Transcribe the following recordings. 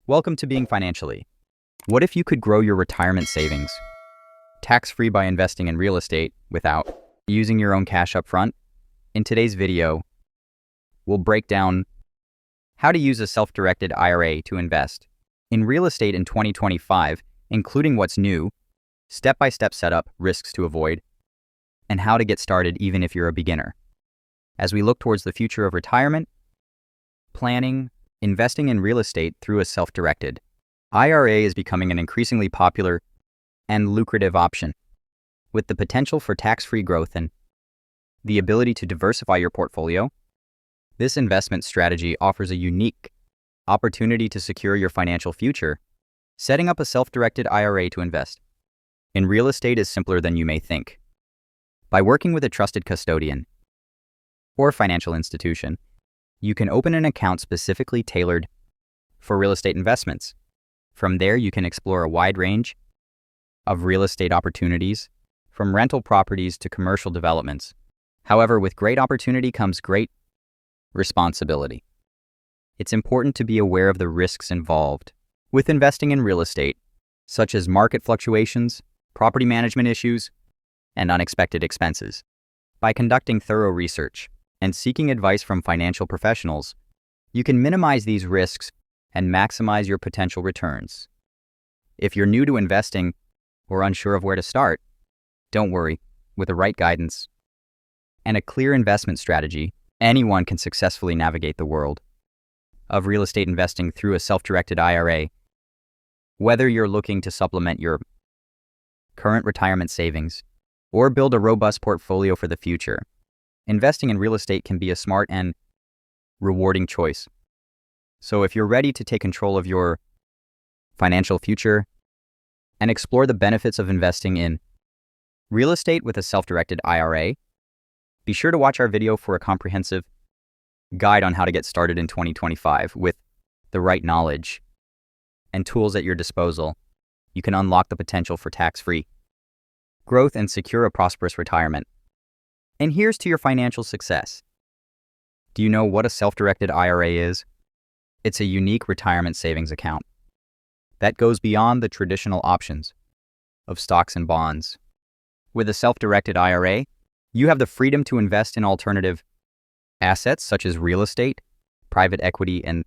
Welcome to Being Financially. What if you could grow your retirement savings tax-free by investing in real estate without using your own cash up front? In today's video, we'll break down how to use a self-directed IRA to invest in real estate in 2025, including what's new, step-by-step setup, risks to avoid, and how to get started even if you're a beginner. As we look towards the future of retirement, planning, investing in real estate through a self-directed IRA is becoming an increasingly popular and lucrative option, with the potential for tax-free growth and the ability to diversify your portfolio. This investment strategy offers a unique opportunity to secure your financial future. Setting up a self-directed IRA to invest in real estate is simpler than you may think. By working with a trusted custodian or financial institution, you can open an account specifically tailored for real estate investments. From there, you can explore a wide range of real estate opportunities, from rental properties to commercial developments. However, with great opportunity comes great responsibility. It's important to be aware of the risks involved with investing in real estate, such as market fluctuations, property management issues, and unexpected expenses. By conducting thorough research and seeking advice from financial professionals, you can minimize these risks and maximize your potential returns. If you're new to investing or unsure of where to start, don't worry. With the right guidance and a clear investment strategy, anyone can successfully navigate the world of real estate investing through a self-directed IRA. Whether you're looking to supplement your current retirement savings or build a robust portfolio for the future, investing in real estate can be a smart and rewarding choice. So if you're ready to take control of your financial future and explore the benefits of investing in real estate with a self-directed IRA, be sure to watch our video for a comprehensive guide on how to get started in 2025. With the right knowledge and tools at your disposal, you can unlock the potential for tax-free growth and secure a prosperous retirement. And here's to your financial success. Do you know what a self-directed IRA is? It's a unique retirement savings account that goes beyond the traditional options of stocks and bonds. With a self-directed IRA, you have the freedom to invest in alternative assets such as real estate, private equity, and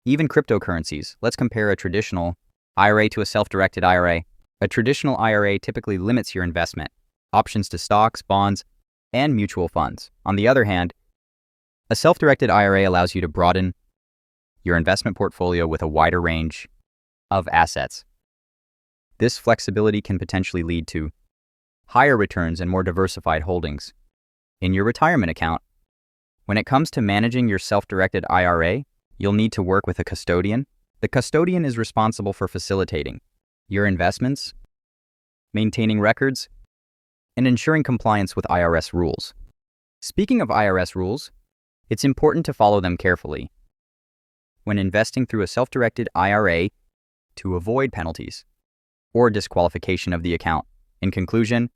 even cryptocurrencies. Let's compare a traditional IRA to a self-directed IRA. A traditional IRA typically limits your investment options to stocks, bonds, and mutual funds. On the other hand, a self-directed IRA allows you to broaden your investment portfolio with a wider range of assets. This flexibility can potentially lead to higher returns and more diversified holdings in your retirement account. When it comes to managing your self-directed IRA, you'll need to work with a custodian. The custodian is responsible for facilitating your investments, maintaining records, and ensuring compliance with IRS rules. Speaking of IRS rules, it's important to follow them carefully when investing through a self-directed IRA to avoid penalties or disqualification of the account. In conclusion,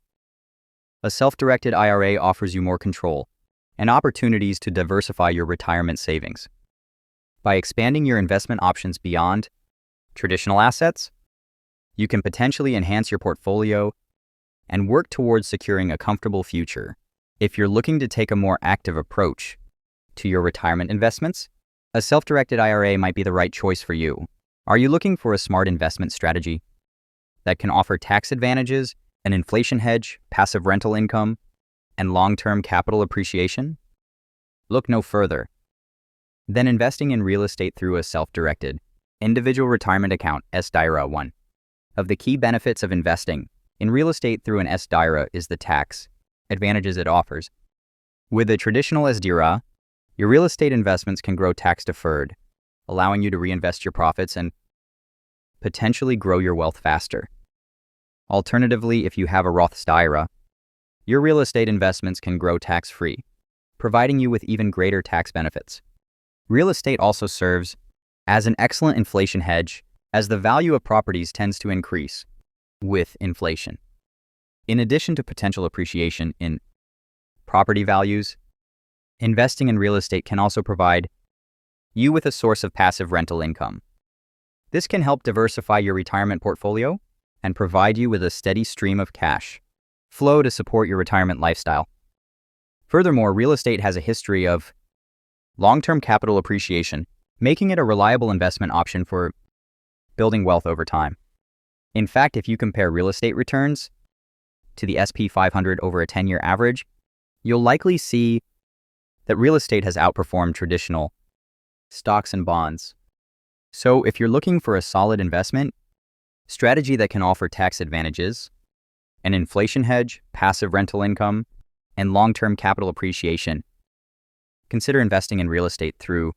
a self-directed IRA offers you more control and opportunities to diversify your retirement savings. By expanding your investment options beyond traditional assets, you can potentially enhance your portfolio and work towards securing a comfortable future. If you're looking to take a more active approach to your retirement investments, a self-directed IRA might be the right choice for you. Are you looking for a smart investment strategy that can offer tax advantages, an inflation hedge, passive rental income, and long-term capital appreciation? Look no further than investing in real estate through a self-directed individual retirement account, SDIRA. One of the key benefits of investing in real estate through an SDIRA is the tax advantages it offers. With a traditional SDIRA, your real estate investments can grow tax-deferred, allowing you to reinvest your profits and potentially grow your wealth faster. Alternatively, if you have a Roth SDIRA, your real estate investments can grow tax-free, providing you with even greater tax benefits. Real estate also serves as an excellent inflation hedge, as the value of properties tends to increase with inflation. In addition to potential appreciation in property values, investing in real estate can also provide you with a source of passive rental income. This can help diversify your retirement portfolio and provide you with a steady stream of cash flow to support your retirement lifestyle. Furthermore, real estate has a history of long-term capital appreciation, making it a reliable investment option for building wealth over time. In fact, if you compare real estate returns to the S&P 500 over a 10-year average, you'll likely see that real estate has outperformed traditional stocks and bonds. So if you're looking for a solid investment strategy that can offer tax advantages, an inflation hedge, passive rental income, and long-term capital appreciation, consider investing in real estate through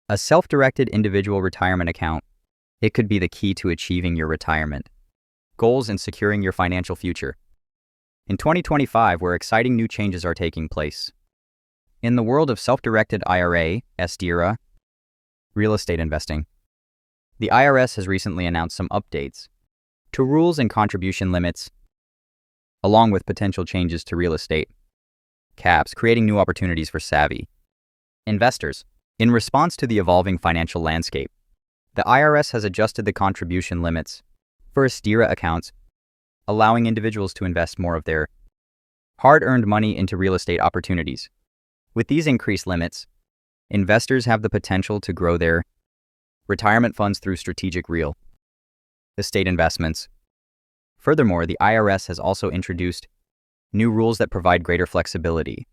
a self-directed individual retirement account. It could be the key to achieving your retirement goals and securing your financial future. In 2025, where exciting new changes are taking place in the world of self-directed IRA, SDIRA, real estate investing, the IRS has recently announced some updates to rules and contribution limits, along with potential changes to real estate caps, creating new opportunities for savvy investors. In response to the evolving financial landscape, the IRS has adjusted the contribution limits for SDIRA accounts, allowing individuals to invest more of their hard-earned money into real estate opportunities. With these increased limits, investors have the potential to grow their retirement funds through strategic real estate investments. Furthermore, the IRS has also introduced new rules that provide greater flexibility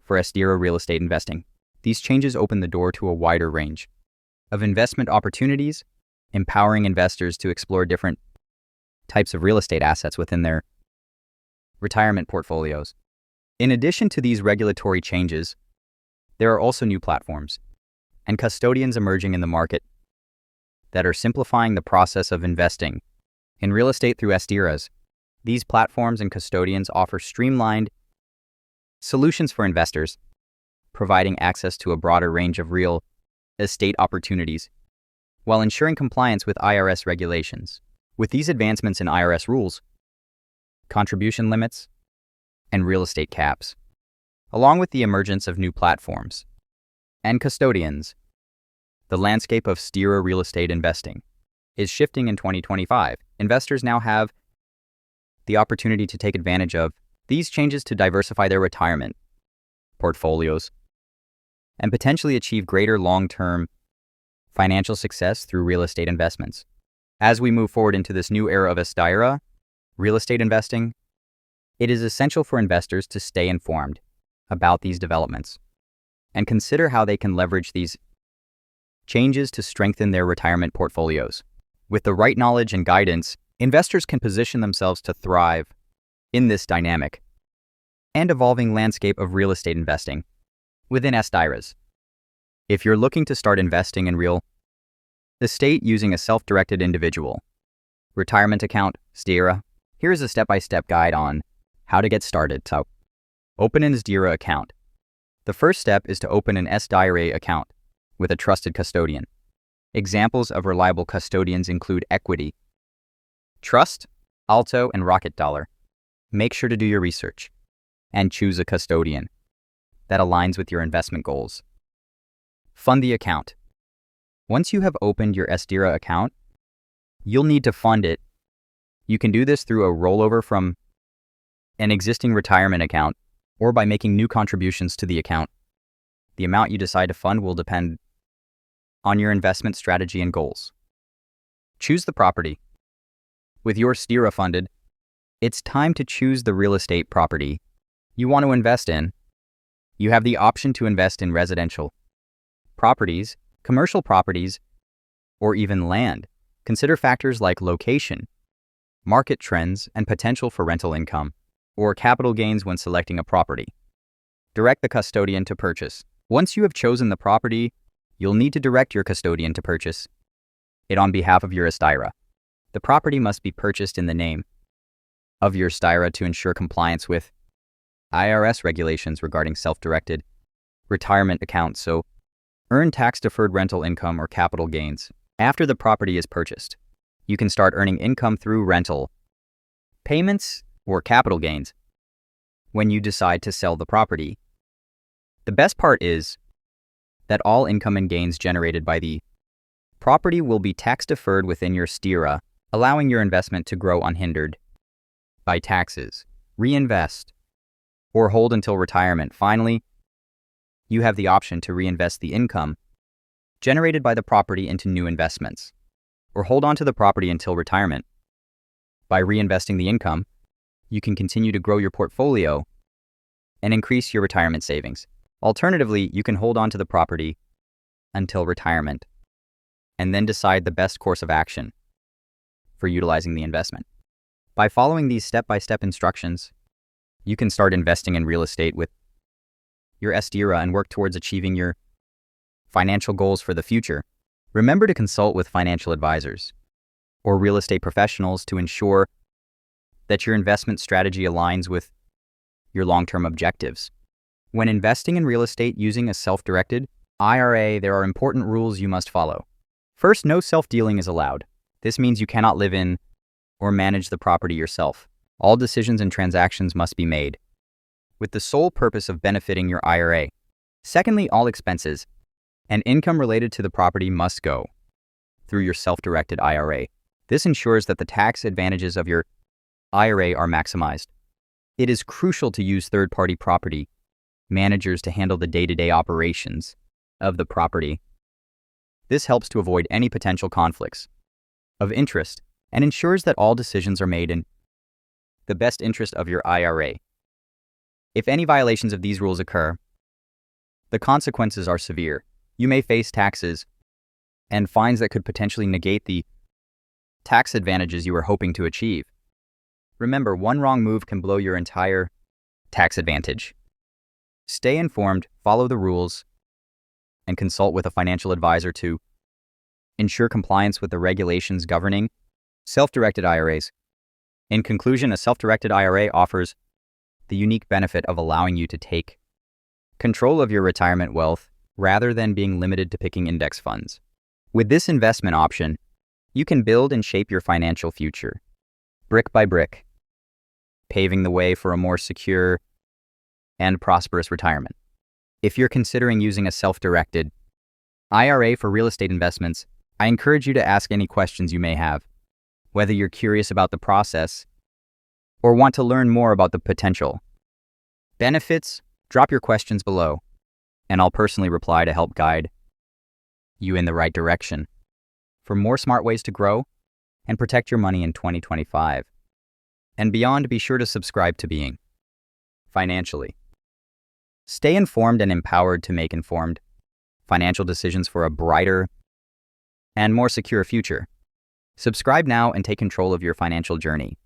for SDIRA real estate investing. These changes open the door to a wider range of investment opportunities, empowering investors to explore different types of real estate assets within their retirement portfolios. In addition to these regulatory changes, there are also new platforms and custodians emerging in the market that are simplifying the process of investing in real estate through SDIRAs. These platforms and custodians offer streamlined solutions for investors, providing access to a broader range of real estate opportunities while ensuring compliance with IRS regulations. With these advancements in IRS rules, contribution limits, and real estate caps, along with the emergence of new platforms and custodians, the landscape of SDIRA real estate investing is shifting in 2025. Investors now have the opportunity to take advantage of these changes to diversify their retirement portfolios and potentially achieve greater long-term financial success through real estate investments. As we move forward into this new era of SDIRA real estate investing, it is essential for investors to stay informed about these developments and consider how they can leverage these changes to strengthen their retirement portfolios. With the right knowledge and guidance, investors can position themselves to thrive in this dynamic and evolving landscape of real estate investing within SDIRAs. If you're looking to start investing in real estate using a self-directed individual retirement account, SDIRA, here's a step-by-step guide on how to get started. So, open an SDIRA account. The first step is to open an SDIRA account with a trusted custodian. Examples of reliable custodians include Equity, Trust, Alto, and Rocket Dollar. Make sure to do your research and choose a custodian that aligns with your investment goals. Fund the account. Once you have opened your SDIRA account, you'll need to fund it. You can do this through a rollover from an existing retirement account or by making new contributions to the account. The amount you decide to fund will depend on your investment strategy and goals. Choose the property. With your SDIRA funded, it's time to choose the real estate property you want to invest in. You have the option to invest in residential properties, commercial properties, or even land. Consider factors like location, market trends, and potential for rental income or capital gains when selecting a property. Direct the custodian to purchase. Once you have chosen the property, you'll need to direct your custodian to purchase it on behalf of your SDIRA. The property must be purchased in the name of your SDIRA to ensure compliance with IRS regulations regarding self-directed retirement accounts, so earn tax-deferred rental income or capital gains. After the property is purchased, you can start earning income through rental payments or capital gains when you decide to sell the property. The best part is that all income and gains generated by the Property will be tax-deferred within your SDIRA, allowing your investment to grow unhindered by taxes. Reinvest or hold until retirement. Finally, you have the option to reinvest the income generated by the property into new investments, or hold on to the property until retirement. By reinvesting the income, you can continue to grow your portfolio and increase your retirement savings. Alternatively, you can hold on to the property until retirement and then decide the best course of action for utilizing the investment. By following these step-by-step instructions, you can start investing in real estate with your SDIRA and work towards achieving your financial goals for the future. Remember to consult with financial advisors or real estate professionals to ensure that your investment strategy aligns with your long-term objectives. When investing in real estate using a self-directed IRA, there are important rules you must follow. First, no self-dealing is allowed. This means you cannot live in or manage the property yourself. All decisions and transactions must be made with the sole purpose of benefiting your IRA. Secondly, all expenses and income related to the property must go through your self-directed IRA. This ensures that the tax advantages of your IRA are maximized. It is crucial to use third-party property managers to handle the day-to-day operations of the property. This helps to avoid any potential conflicts of interest and ensures that all decisions are made in the best interest of your IRA. If any violations of these rules occur, the consequences are severe. You may face taxes and fines that could potentially negate the tax advantages you were hoping to achieve. Remember, one wrong move can blow your entire tax advantage. Stay informed, follow the rules, and consult with a financial advisor to ensure compliance with the regulations governing self-directed IRAs. In conclusion, a self-directed IRA offers the unique benefit of allowing you to take control of your retirement wealth rather than being limited to picking index funds. With this investment option, you can build and shape your financial future, brick by brick, paving the way for a more secure and prosperous retirement. If you're considering using a self-directed IRA for real estate investments, I encourage you to ask any questions you may have. Whether you're curious about the process or want to learn more about the potential benefits, drop your questions below, and I'll personally reply to help guide you in the right direction. For more smart ways to grow and protect your money in 2025 and beyond, be sure to subscribe to Being Financially. Stay informed and empowered to make informed financial decisions for a brighter and more secure future. Subscribe now and take control of your financial journey.